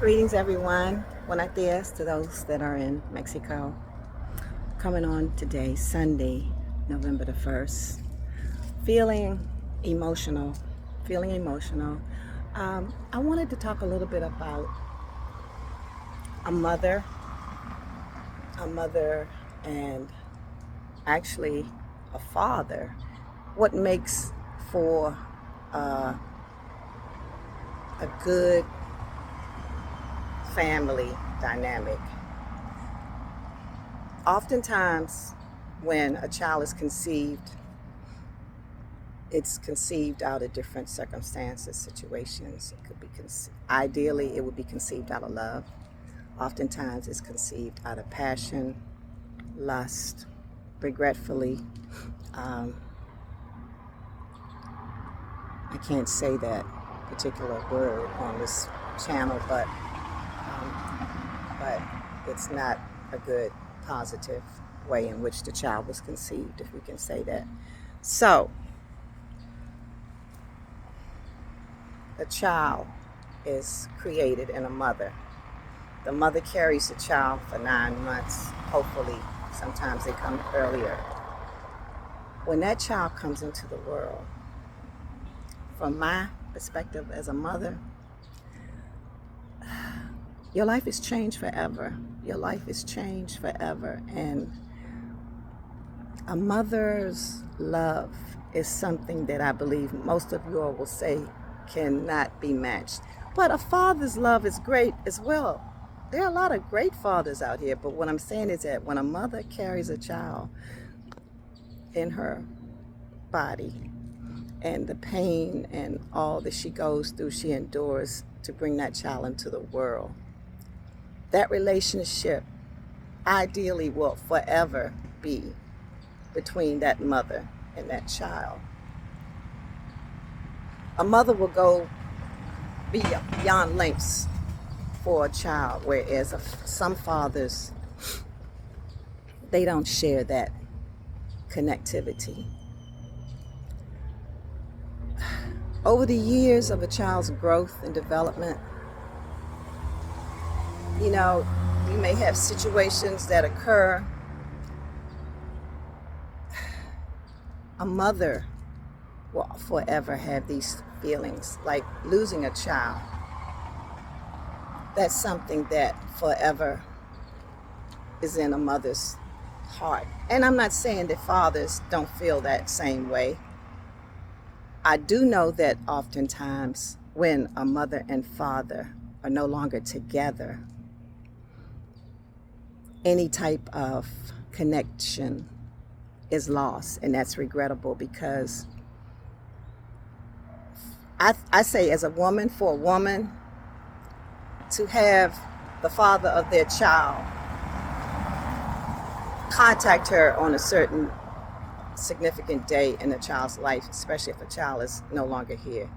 Greetings, everyone. Buenos dias to those that are in Mexico. Coming on today, Sunday, November the 1st. Feeling emotional. Feeling emotional. I wanted to talk a little bit about a mother, and actually a father. What makes for a good family dynamic. Oftentimes, when a child is conceived, it's conceived out of different circumstances, situations. It could be ideally, it would be conceived out of love. Oftentimes, it's conceived out of passion, lust, regretfully. I can't say that particular word on this channel, but it's not a good, positive way in which the child was conceived, if we can say that. So, the child is created in a mother. The mother carries the child for 9 months. Hopefully, sometimes they come earlier. When that child comes into the world, from my perspective as a mother, your life is changed forever. Your life is changed forever. And a mother's love is something that I believe most of you all will say cannot be matched. But a father's love is great as well. There are a lot of great fathers out here, but what I'm saying is that when a mother carries a child in her body, and the pain and all that she goes through, she endures to bring that child into the world, that relationship ideally will forever be between that mother and that child. A mother will go beyond lengths for a child, whereas some fathers, they don't share that connectivity. Over the years of a child's growth and development, you may have situations that occur. A mother will forever have these feelings, like losing a child. That's something that forever is in a mother's heart. And I'm not saying that fathers don't feel that same way. I do know that oftentimes when a mother and father are no longer together, any type of connection is lost, and that's regrettable, because I say, as a woman, for a woman to have the father of their child contact her on a certain significant day in a child's life, especially if a child is no longer here,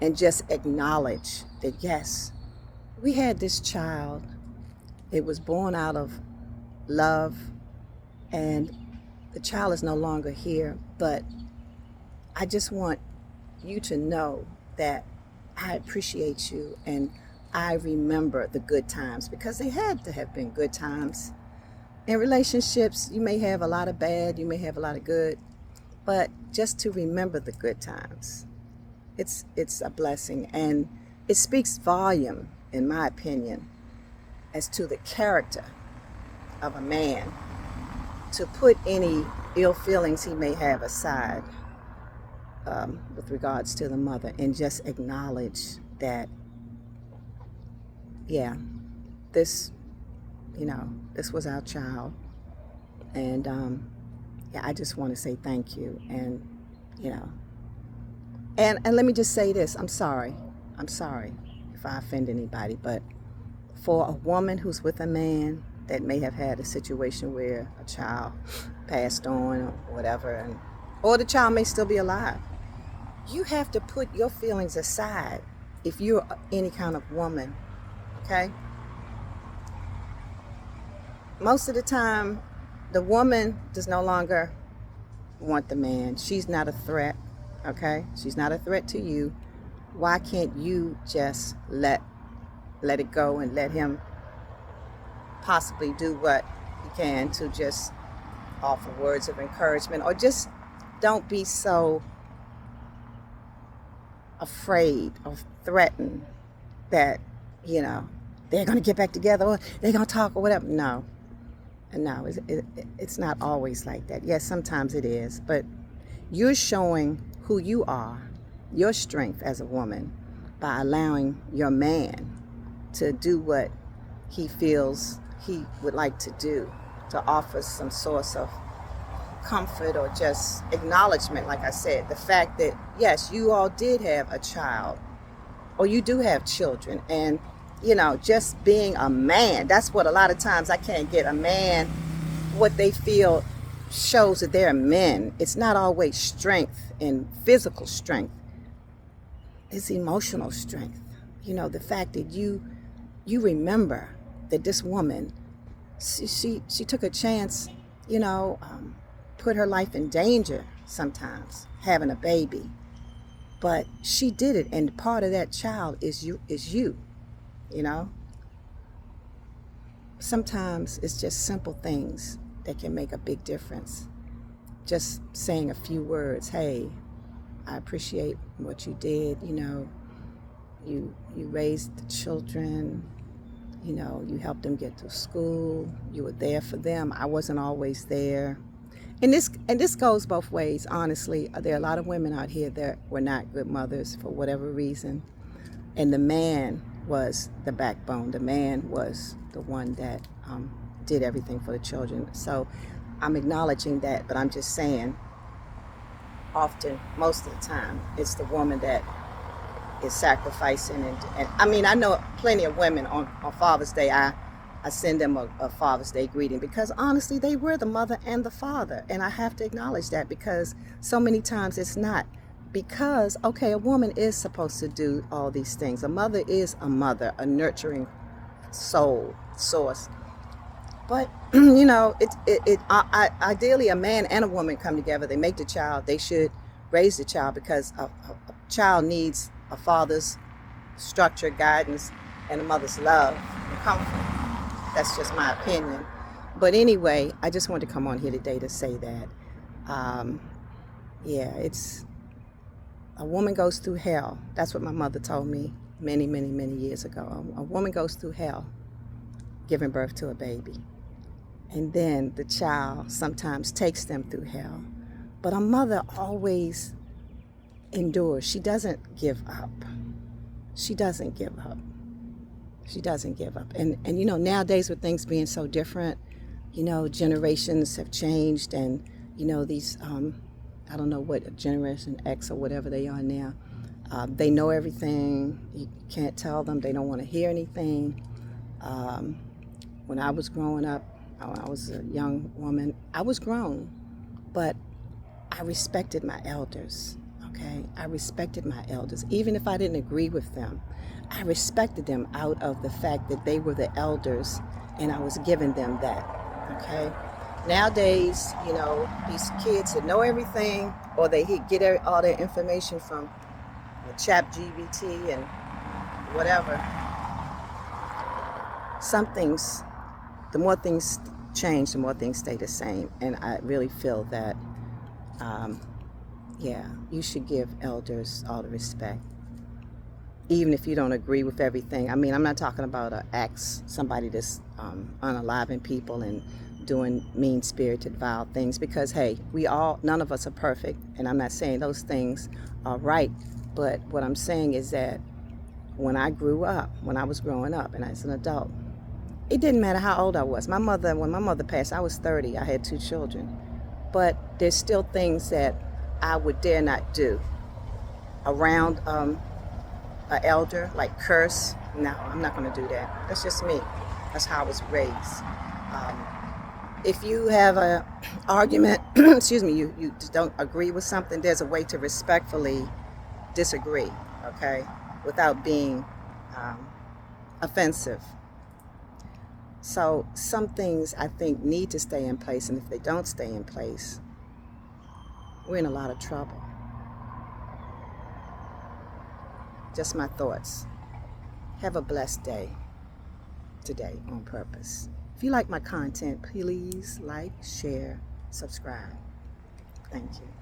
and just acknowledge that, yes, we had this child. It was born out of love, and the child is no longer here, but I just want you to know that I appreciate you, and I remember the good times, because they had to have been good times. In relationships, you may have a lot of bad, you may have a lot of good, but just to remember the good times, it's a blessing, and it speaks volume, in my opinion, as to the character of a man, to put any ill feelings he may have aside with regards to the mother, and just acknowledge that, yeah, this was our child. And yeah, I just want to say thank you. And and let me just say this. I'm sorry if I offend anybody, but for a woman who's with a man that may have had a situation where a child passed on or whatever, or the child may still be alive, you have to put your feelings aside if you're any kind of woman, okay? Most of the time, the woman does no longer want the man. She's not a threat, okay? She's not a threat to you. Why can't you just let let it go and let him possibly do what he can to just offer words of encouragement, or just don't be so afraid or threatened that, you know, they're going to get back together or they're going to talk or whatever. No, it's not always like that. Yes, sometimes it is, but you're showing who you are, your strength as a woman, by allowing your man to do what he feels he would like to do, to offer some source of comfort or just acknowledgement. Like I said, the fact that yes, you all did have a child, or you do have children, and you know, just being a man, that's what a lot of times I can't get. A man, what they feel shows that they're men. It's not always strength and physical strength, it's emotional strength. You know, the fact that you remember that this woman, she took a chance, you know, put her life in danger sometimes, having a baby. But she did it, and part of that child is you know. Sometimes it's just simple things that can make a big difference. Just saying a few words, hey, I appreciate what you did, you know, you raised the children, you know, you helped them get through school, you were there for them. I wasn't always there. And this goes both ways, honestly. There are a lot of women out here that were not good mothers for whatever reason. And the man was the backbone. The man was the one that did everything for the children. So I'm acknowledging that, but I'm just saying, often, most of the time, it's the woman that is sacrificing. And I mean, I know plenty of women on Father's Day, I send them a Father's Day greeting, because honestly, they were the mother and the father. And I have to acknowledge that, because so many times it's not. Because, okay, a woman is supposed to do all these things. A mother is a mother, a nurturing soul, source. But, you know, ideally a man and a woman come together, they make the child, they should raise the child, because a child needs a father's structure, guidance, and a mother's love and comfort. That's just my opinion. But anyway, I just wanted to come on here today to say that, yeah, it's, a woman goes through hell. That's what my mother told me many, many, many years ago. A woman goes through hell giving birth to a baby. And then the child sometimes takes them through hell. But a mother always endures. She doesn't give up. She doesn't give up. She doesn't give up. And you know, nowadays with things being so different, you know, generations have changed, and, you know, these, I don't know what, Generation X or whatever they are now, they know everything. You can't tell them. They don't want to hear anything. When I was growing up, I was a young woman. I was grown, but I respected my elders, okay? I respected my elders. Even if I didn't agree with them, I respected them out of the fact that they were the elders, and I was giving them that, okay? Nowadays, you know, these kids that know everything, or they get all their information from ChatGPT and whatever. Some things, the more things change, the more things stay the same. And I really feel that, yeah, you should give elders all the respect, even if you don't agree with everything. I mean, I'm not talking about somebody that's unaliving people and doing mean-spirited, vile things, because, hey, none of us are perfect, and I'm not saying those things are right, but what I'm saying is that when I grew up, when I was growing up, and as an adult, it didn't matter how old I was. When my mother passed, I was 30. I had 2 children. But there's still things that I would dare not do around an elder, like curse. No, I'm not going to do that. That's just me. That's how I was raised. If you have an argument, excuse me, you don't agree with something, there's a way to respectfully disagree, okay, without being offensive. So some things I think need to stay in place, and if they don't stay in place, we're in a lot of trouble. Just my thoughts. Have a blessed day today on purpose. If you like my content, please like, share, subscribe. Thank you.